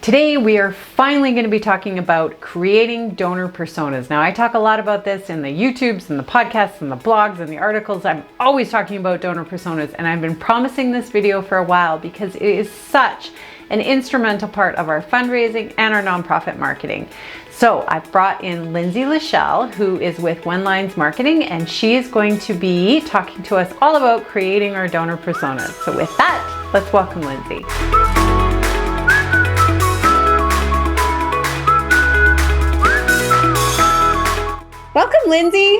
Today, we are finally going to be talking about creating donor personas. Now, I talk a lot about this in the YouTubes and the podcasts and the blogs and the articles. I'm always talking about donor personas, and I've been promising this video for a while because it is such an instrumental part of our fundraising and our nonprofit marketing. So I've brought in Lindsay LaShell, who is with One Lines Marketing, and she is going to be talking to us all about creating our donor personas. So with that, let's welcome Lindsay. Welcome, Lindsay.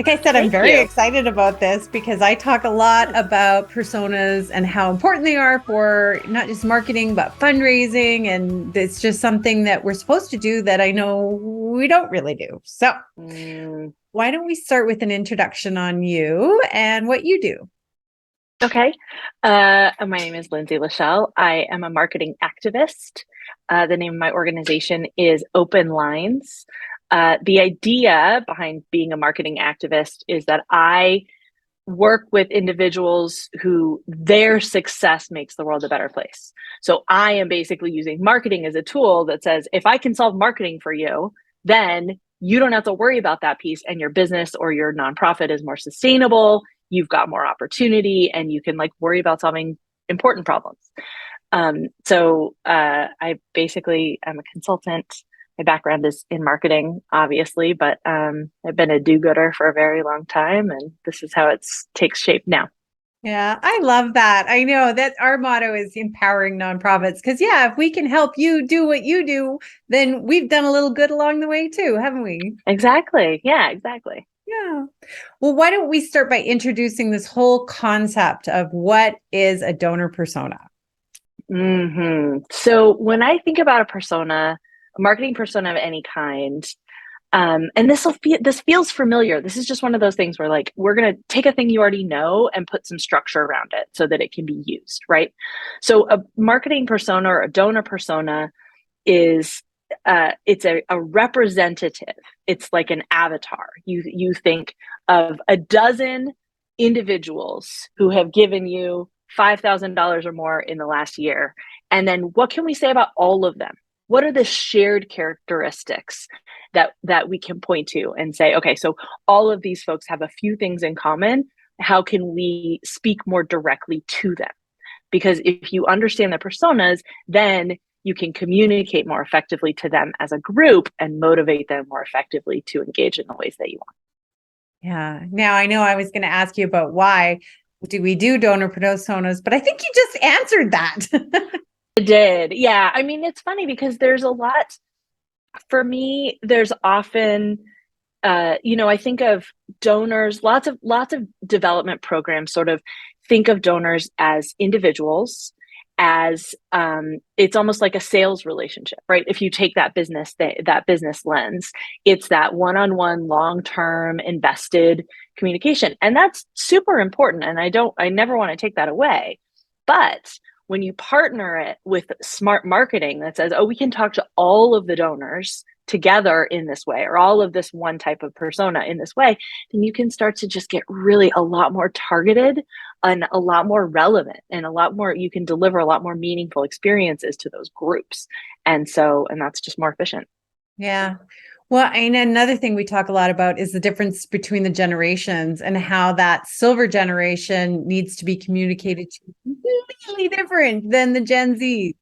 Like I said, I'm very excited about this because I talk a lot about personas and how important they are for not just marketing, but fundraising. And it's just something that we're supposed to do that I know we don't really do. So why don't we start with an introduction on you and what you do? Okay. My name is Lindsay LaShell. I am a marketing activist. The name of my organization is Open Lines. The idea behind being a marketing activist is that I work with individuals who their success makes the world a better place. So I am basically using marketing as a tool that says, if I can solve marketing for you, then you don't have to worry about that piece, and your business or your nonprofit is more sustainable. You've got more opportunity, and you can worry about solving important problems. I basically am a consultant. My background is in marketing, obviously, but I've been a do-gooder for a very long time, and this is how it takes shape now. Yeah, I love that. I know that our motto is empowering nonprofits because, if we can help you do what you do, then we've done a little good along the way too, haven't we? Exactly. Yeah, exactly. Yeah. Well, why don't we start by introducing this whole concept of what is a donor persona? So when I think about a persona, a marketing persona of any kind, and this feels familiar. This is just one of those things where we're going to take a thing you already know and put some structure around it so that it can be used, right? So a marketing persona or a donor persona is it's a representative. It's like an avatar. You think of a dozen individuals who have given you $5,000 or more in the last year, and then what can we say about all of them? What are the shared characteristics that we can point to and say, okay, so all of these folks have a few things in common. How can we speak more directly to them? Because if you understand the personas, then you can communicate more effectively to them as a group and motivate them more effectively to engage in the ways that you want. Yeah. Now, I know I was going to ask you about why do we do donor personas, but I think you just answered that. I did. Yeah. I mean, it's funny because there's a lot, for me, there's often, I think of donors, lots of development programs sort of think of donors as individuals, as it's almost like a sales relationship, right? If you take that business lens, it's that one-on-one, long-term invested communication. And that's super important. And I never want to take that away. But when you partner it with smart marketing that says, oh, we can talk to all of the donors together in this way, or all of this one type of persona in this way, then you can start to just get really a lot more targeted and a lot more relevant, and you can deliver a lot more meaningful experiences to those groups. And that's just more efficient. Yeah. Well, and another thing we talk a lot about is the difference between the generations and how that silver generation needs to be communicated to completely different than the Gen Z.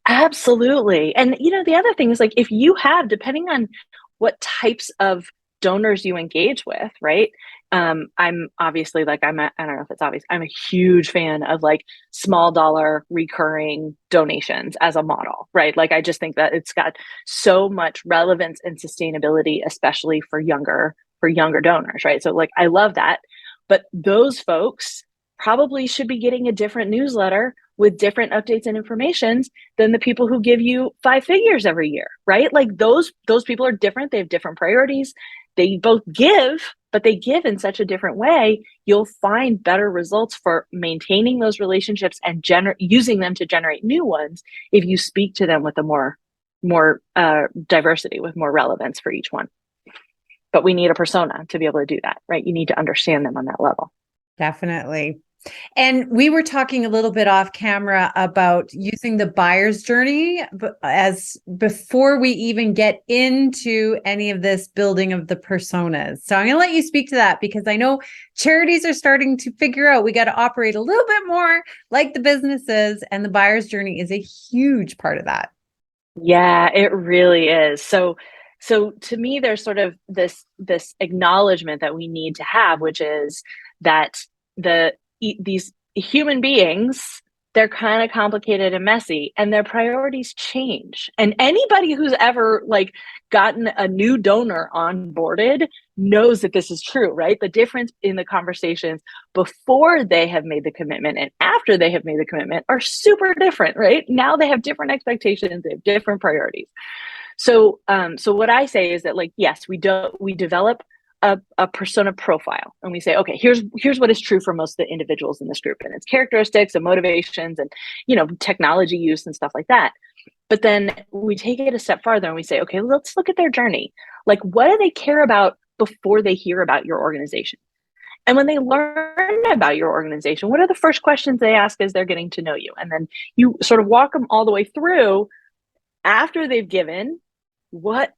Absolutely. And, the other thing is if you have, depending on what types of donors you engage with, right? I'm obviously I don't know if it's obvious. I'm a huge fan of small dollar recurring donations as a model, right? I just think that it's got so much relevance and sustainability, especially for younger donors, right? So I love that. But those folks probably should be getting a different newsletter with different updates and informations than the people who give you 5 figures every year, right? Those people are different. They have different priorities. They both give, but they give in such a different way. You'll find better results for maintaining those relationships and using them to generate new ones if you speak to them with a more diversity, with more relevance for each one. But we need a persona to be able to do that, right? You need to understand them on that level. Definitely. And we were talking a little bit off camera about using the buyer's journey as before we even get into any of this building of the personas. So I'm going to let you speak to that, because I know charities are starting to figure out we got to operate a little bit more like the businesses, and the buyer's journey is a huge part of that. Yeah, it really is. So to me, there's sort of this acknowledgement that we need to have, which is that these human beings, they're kind of complicated and messy, and their priorities change. And anybody who's ever like gotten a new donor onboarded knows that this is true, right? The difference in the conversations before they have made the commitment and after they have made the commitment are super different, right? Now they have different expectations, they have different priorities. So what I say is that, like, yes, we develop a persona profile, and we say, okay, here's what is true for most of the individuals in this group, and its characteristics and motivations and, technology use and stuff like that. But then we take it a step farther and we say, okay, let's look at their journey. Like, what do they care about before they hear about your organization? And when they learn about your organization, what are the first questions they ask as they're getting to know you? And then you sort of walk them all the way through after they've given what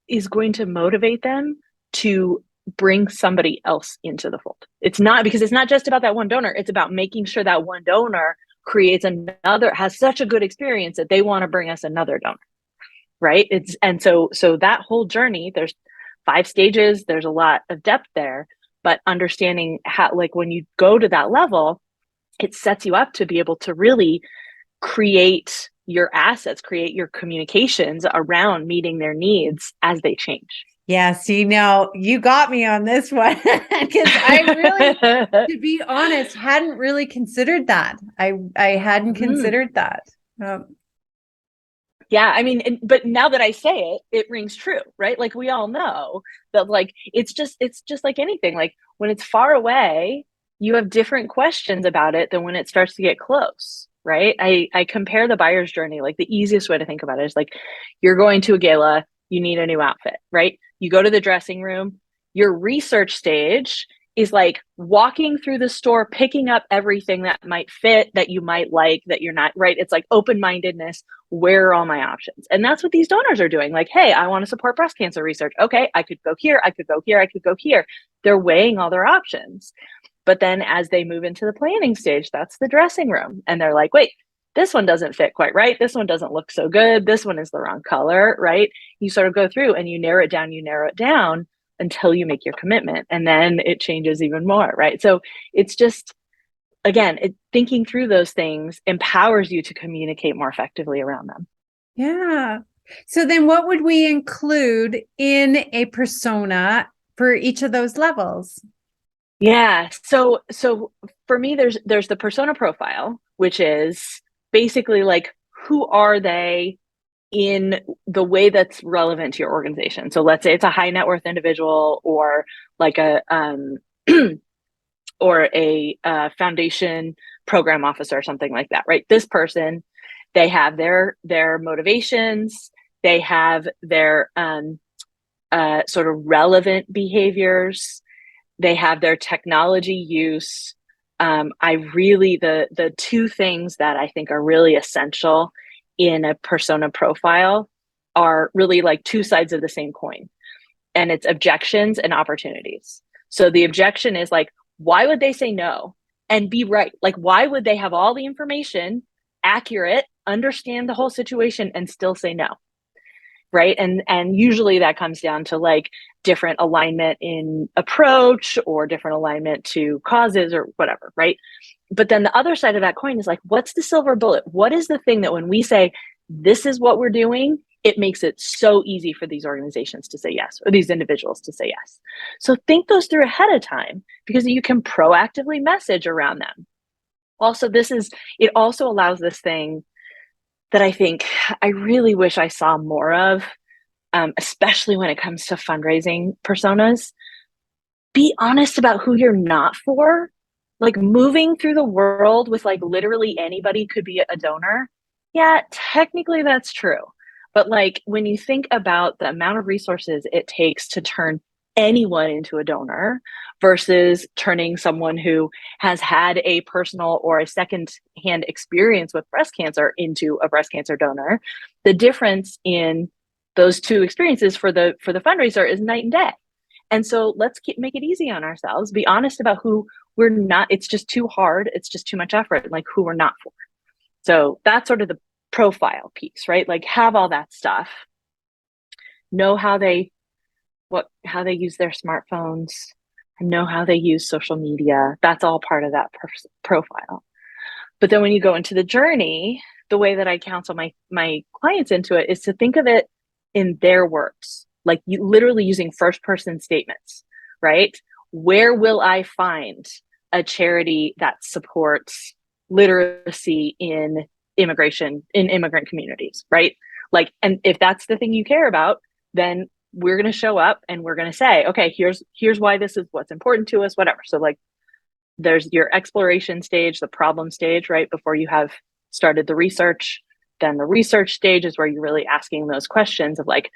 is going to motivate them to bring somebody else into the fold. It's not just about that one donor. It's about making sure that one donor has such a good experience that they want to bring us another donor, right? So that whole journey, there's 5 stages, there's a lot of depth there, but understanding how, like, when you go to that level, it sets you up to be able to really create your assets, create your communications around meeting their needs as they change. Yeah, see, now you got me on this one, because I really, to be honest, hadn't really considered that. I hadn't considered that. Yeah, I mean, but now that I say it, it rings true, right? Like, we all know that, like, it's just like anything. Like, when it's far away, you have different questions about it than when it starts to get close, right? I compare the buyer's journey. Like, the easiest way to think about it is, like, you're going to a gala, you need a new outfit, right? You go to the dressing room, your research stage is like walking through the store, picking up everything that might fit, that you might like, that you're not, right? It's like open-mindedness. Where are all my options? And that's what these donors are doing. Like, hey, I want to support breast cancer research. Okay, I could go here, I could go here, I could go here. They're weighing all their options. But then as they move into the planning stage, that's the dressing room. And they're like, wait, this one doesn't fit quite right. This one doesn't look so good. This one is the wrong color, right? You sort of go through and you narrow it down until you make your commitment. And then it changes even more, right? So it's just, again, thinking through those things empowers you to communicate more effectively around them. Yeah. So then what would we include in a persona for each of those levels? Yeah. So for me, there's the persona profile, which is basically like, who are they in the way that's relevant to your organization? So let's say it's a high net worth individual, or like a or a foundation program officer or something like that, right? This person, they have their motivations, they have their sort of relevant behaviors, they have their technology use. The 2 things that I think are really essential in a persona profile are really like 2 sides of the same coin, and it's objections and opportunities. So the objection is like, why would they say no and be right? Like, why would they have all the information, accurate, understand the whole situation, and still say no? Right. And usually that comes down to like different alignment in approach or different alignment to causes or whatever. Right. But then the other side of that coin is like, what's the silver bullet? What is the thing that when we say, this is what we're doing, it makes it so easy for these organizations to say yes, or these individuals to say yes. So think those through ahead of time, because you can proactively message around them. Also, it also allows this thing that I think I really wish I saw more of, especially when it comes to fundraising personas. Be honest about who you're not for. Like, moving through the world with like literally anybody could be a donor. Yeah, technically that's true. But like, when you think about the amount of resources it takes to turn anyone into a donor versus turning someone who has had a personal or a second-hand experience with breast cancer into a breast cancer donor. The difference in those two experiences for the fundraiser is night and day. And so let's make it easy on ourselves, be honest about who we're not. It's just too hard. It's just too much effort, like who we're not for. So that's sort of the profile piece, right? Like have all that stuff, know how they use their smartphones, and know how they use social media. That's all part of that profile. But then when you go into the journey, the way that I counsel my clients into it is to think of it in their words, like you literally using first person statements, right? Where will I find a charity that supports literacy in immigrant communities, right? Like, and if that's the thing you care about, then we're going to show up and we're going to say, okay, here's why this is what's important to us, whatever. So like there's your exploration stage, the problem stage, right? Before you have started the research. Then the research stage is where you're really asking those questions of like,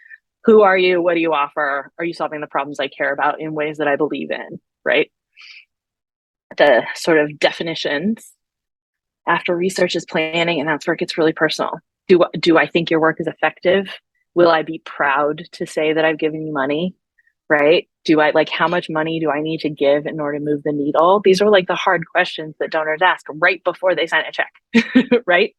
who are you? What do you offer? Are you solving the problems I care about in ways that I believe in, right? The sort of definitions after research is planning, and that's where it gets really personal. Do I think your work is effective? Will I be proud to say that I've given you money, right? Do I like how much money do I need to give in order to move the needle? These are like the hard questions that donors ask right before they sign a check, right?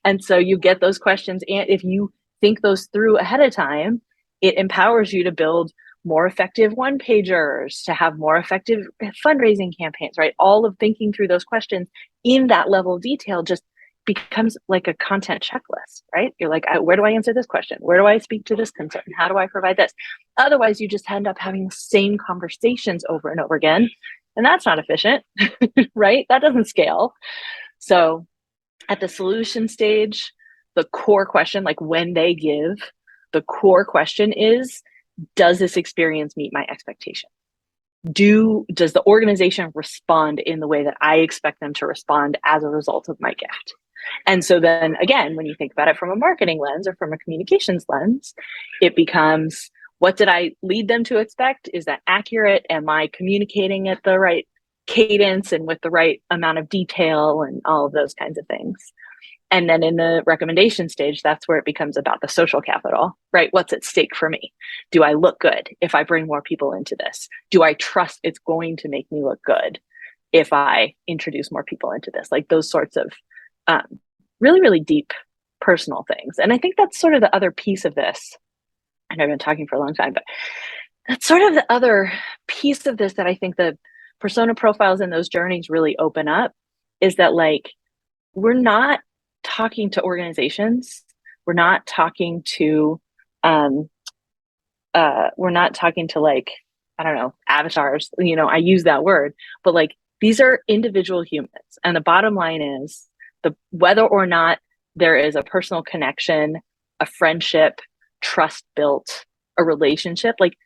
And so you get those questions, and if you think those through ahead of time, it empowers you to build more effective one-pagers, to have more effective fundraising campaigns, right? All of thinking through those questions in that level of detail just becomes like a content checklist, right? You're like, where do I answer this question? Where do I speak to this concern? How do I provide this? Otherwise, you just end up having the same conversations over and over again. And that's not efficient, right? That doesn't scale. So at the solution stage, the core question, like when they give, the core question is, does this experience meet my expectation? Does the organization respond in the way that I expect them to respond as a result of my gift? And so then again, when you think about it from a marketing lens or from a communications lens, it becomes, what did I lead them to expect? Is that accurate? Am I communicating at the right cadence and with the right amount of detail and all of those kinds of things? And then in the recommendation stage, that's where it becomes about the social capital, right? What's at stake for me? Do I look good if I bring more people into this? Do I trust it's going to make me look good if I introduce more people into this? Like those sorts of really, really deep personal things. And I think that's sort of the other piece of this. And I've been talking for a long time, but that's sort of the other piece of this that I think the persona profiles in those journeys really open up, is that like, we're not talking to organizations. We're not talking to like, I don't know, avatars, I use that word, but like these are individual humans. And the bottom line is whether or not there is a personal connection, a friendship, trust built, a relationship, like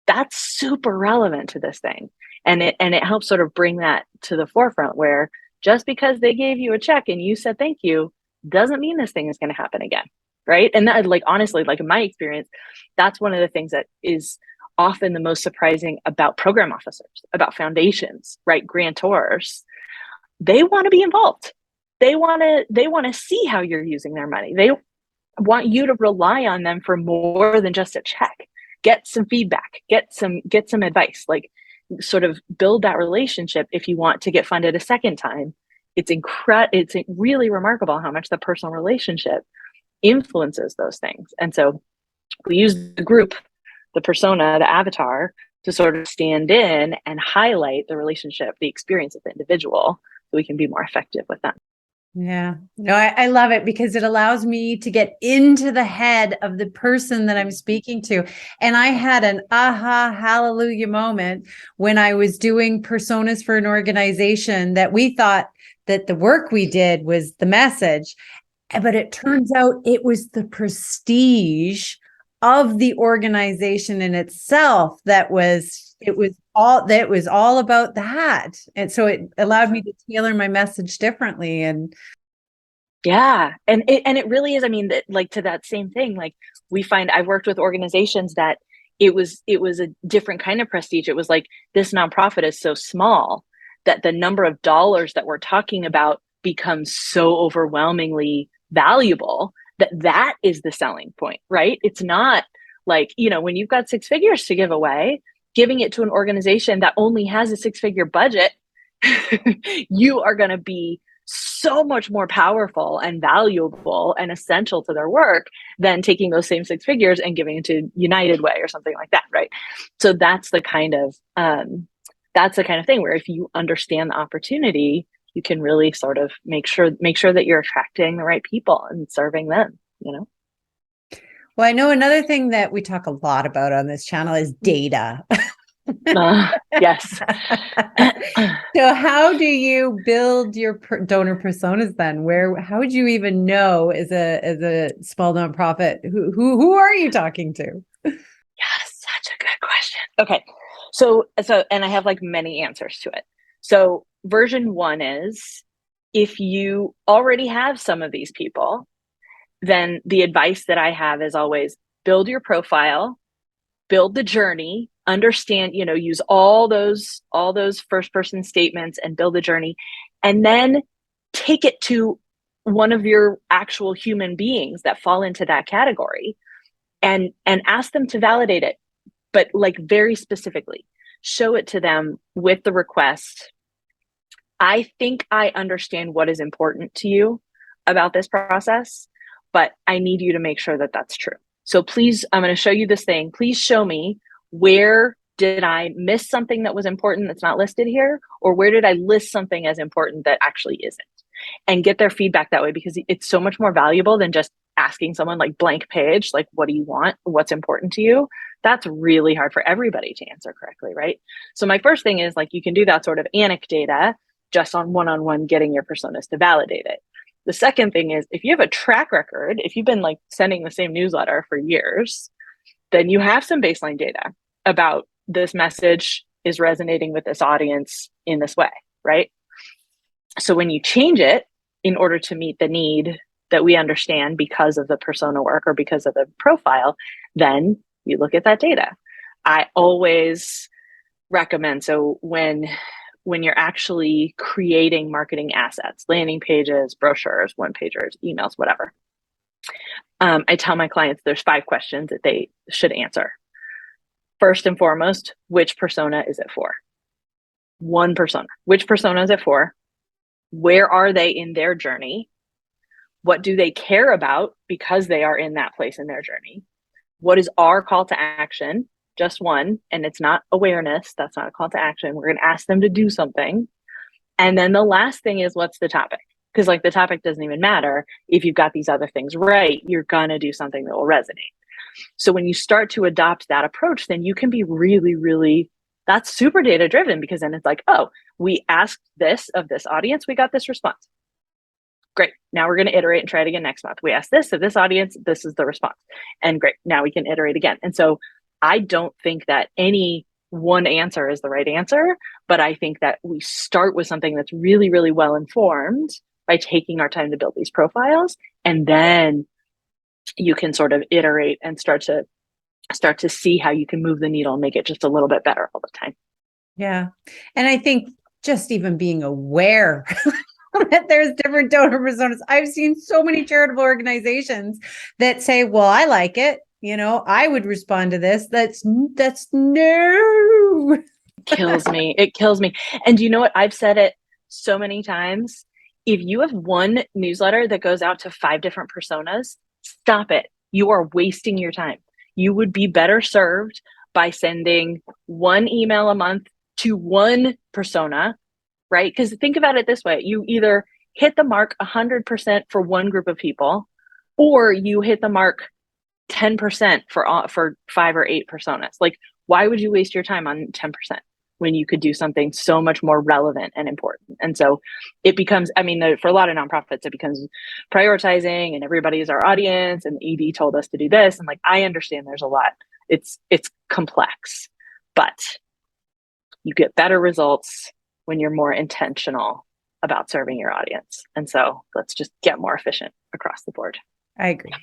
that's super relevant to this thing. And it helps sort of bring that to the forefront, where just because they gave you a check and you said thank you doesn't mean this thing is going to happen again, right? And that, like, honestly, like in my experience, that's one of the things that is often the most surprising about program officers, about foundations, right? Grantors, they want to be involved. They want to see how you're using their money. They want you to rely on them for more than just a check. Get some feedback, get some advice, like sort of build that relationship. If you want to get funded a second time, it's really remarkable how much the personal relationship influences those things. And so we use the group, the persona, the avatar, to sort of stand in and highlight the relationship, the experience of the individual, so we can be more effective with them. Yeah, no, I love it because it allows me to get into the head of the person that I'm speaking to. And I had an aha, hallelujah moment when I was doing personas for an organization that we thought that the work we did was the message. But it turns out it was the prestige of the organization in itself it was all about that. And so it allowed me to tailor my message differently. And yeah, and it really is, I mean, that, like, to that same thing, like we find, I've worked with organizations that it was a different kind of prestige. It was like, this nonprofit is so small that the number of dollars that we're talking about becomes so overwhelmingly valuable that is the selling point, right? It's not like, when you've got 6 figures to give away, giving it to an organization that only has a 6-figure budget, you are going to be so much more powerful and valuable and essential to their work than taking those same 6 figures and giving it to United Way or something like that, right? So that's the kind of thing where if you understand the opportunity, you can really sort of make sure that you're attracting the right people and serving them. Well, I know another thing that we talk a lot about on this channel is data. Yes. So how do you build your donor personas then? How would you even know as a small nonprofit, who are you talking to? Yes, such a good question. Okay. So, and I have like many answers to it. So version 1 is, if you already have some of these people, then the advice that I have is always build your profile, build the journey, understand, use all those first person statements and build the journey, and then take it to one of your actual human beings that fall into that category and ask them to validate it, but like very specifically show it to them with the request, I think I understand what is important to you about this process, but I need you to make sure that that's true. So please, I'm going to show you this thing. Please show me, where did I miss something that was important that's not listed here? Or where did I list something as important that actually isn't? And get their feedback that way, because it's so much more valuable than just asking someone like blank page, like, what do you want? What's important to you? That's really hard for everybody to answer correctly, right? So my first thing is, like, you can do that sort of anecdata just on one-on-one getting your personas to validate it. The second thing is, if you have a track record, if you've been like sending the same newsletter for years, then you have some baseline data about this message is resonating with this audience in this way, right? So when you change it in order to meet the need that we understand because of the persona work or because of the profile, then you look at that data. I always recommend, so when you're actually creating marketing assets, landing pages, brochures, one-pagers, emails, whatever, I tell my clients there's 5 questions that they should answer. First and foremost, which persona is it for? One persona. Which persona is it for? Where are they in their journey? What do they care about because they are in that place in their journey? What is our call to action? Just one, and it's not awareness. That's not a call to action. We're going to ask them to do something. And then the last thing is, what's the topic? Because like the topic doesn't even matter. If you've got these other things right, you're going to do something that will resonate. So when you start to adopt that approach, then you can be really, really, that's super data driven, because then it's like, oh, we asked this of this audience, we got this response. Great. Now we're going to iterate and try it again next month. We asked this of this audience, this is the response. And great. Now we can iterate again. And so I don't think that any one answer is the right answer, but I think that we start with something that's really, really well informed by taking our time to build these profiles, and then you can sort of iterate and start to see how you can move the needle and make it just a little bit better all the time. Yeah. And I think just even being aware that there's different donor personas. I've seen so many charitable organizations that say, well, I like it. I would respond to this. That's no. Kills me. It kills me. And you know what? I've said it so many times. If you have one newsletter that goes out to 5 different personas, stop it. You are wasting your time. You would be better served by sending one email a month to one persona, right? Because think about it this way. You either hit the mark 100% for one group of people, or you hit the mark 10% for 5 or 8 personas. Like, why would you waste your time on 10% when you could do something so much more relevant and important? And so it becomes, for a lot of nonprofits, it becomes prioritizing, and everybody is our audience, and the ED told us to do this. And like, I understand there's a lot. It's complex, but you get better results when you're more intentional about serving your audience. And so let's just get more efficient across the board. I agree.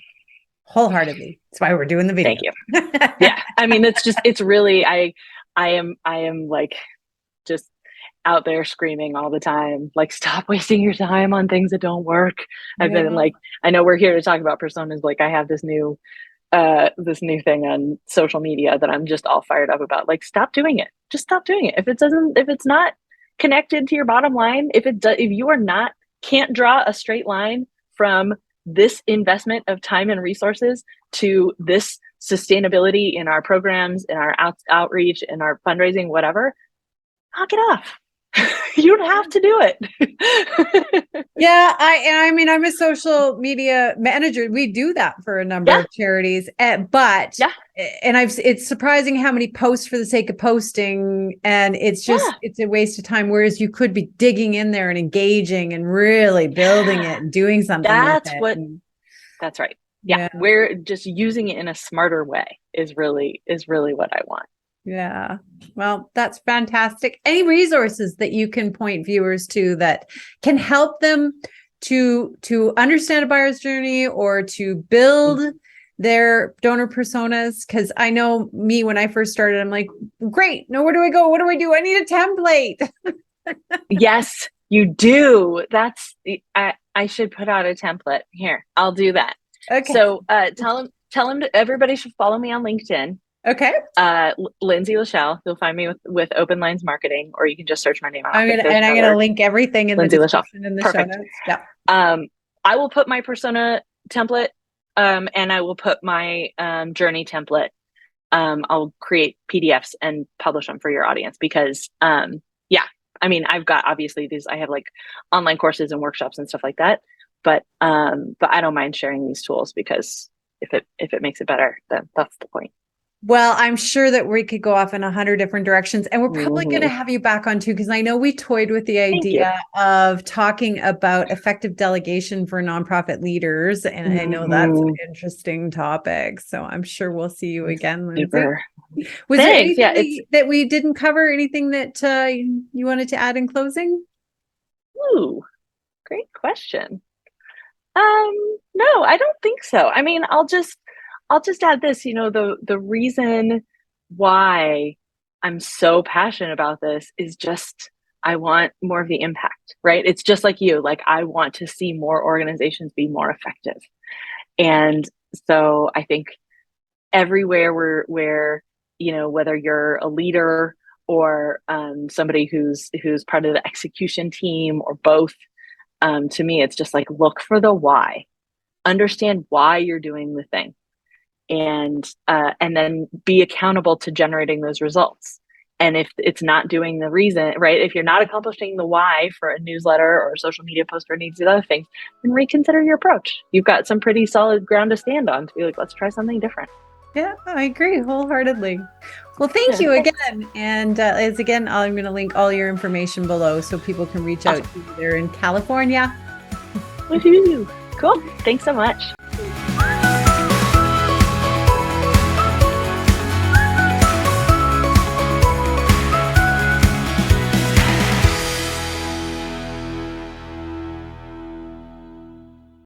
Wholeheartedly. That's why we're doing the video. Thank you. Yeah. I mean, it's really, I am like just out there screaming all the time, like, stop wasting your time on things that don't work. I've been like, I know we're here to talk about personas. Like, I have this new thing on social media that I'm just all fired up about. Like, stop doing it. Just stop doing it. If it's not connected to your bottom line, if you are not, can't draw a straight line from this investment of time and resources to this sustainability in our programs, in our outreach, in our fundraising, whatever, knock it off. You don't have to do it. Yeah, I mean, I'm a social media manager. We do that for a number of charities, but it's surprising how many posts for the sake of posting, and it's a waste of time. Whereas you could be digging in there and engaging and really building it and doing something. That's right. Yeah, we're just using it in a smarter way is really what I want. Yeah. Well, that's fantastic. Any resources that you can point viewers to that can help them to understand a buyer's journey or to build their donor personas? Because I know me, when I first started, I'm like, great. Now, where do I go? What do I do? I need a template. Yes, you do. I should put out a template here. I'll do that. Okay. So tell them everybody should follow me on LinkedIn. Okay. Lindsay LaShell. You'll find me with Open Lines Marketing, or you can just search my name. I'm gonna link everything in Lindsay the description in the show notes. Yeah. I will put my persona template, and I will put my journey template. I'll create PDFs and publish them for your audience because, I mean, I've got obviously I have like online courses and workshops and stuff like that, but I don't mind sharing these tools because if it makes it better, then that's the point. Well, I'm sure that we could go off in 100 different directions, and we're probably going to have you back on too, because I know we toyed with the idea of talking about effective delegation for nonprofit leaders, and I know that's an interesting topic. So I'm sure we'll see you again, Lindsay. Was there anything that we didn't cover? Anything that you wanted to add in closing? Ooh, great question. No, I don't think so. I mean, I'll just add this, the reason why I'm so passionate about this is just, I want more of the impact, right? It's just like you, like I want to see more organizations be more effective. And so I think everywhere where whether you're a leader or somebody who's part of the execution team or both, to me, it's just like, look for the why, understand why you're doing the thing. And then be accountable to generating those results. And if it's not doing the reason, right? If you're not accomplishing the why for a newsletter or a social media post or any of these other things, then reconsider your approach. You've got some pretty solid ground to stand on to be like, let's try something different. Yeah, I agree wholeheartedly. Well, thank you again. And again, I'm going to link all your information below so people can reach out to you there in California. Woohoo! Cool. Thanks so much.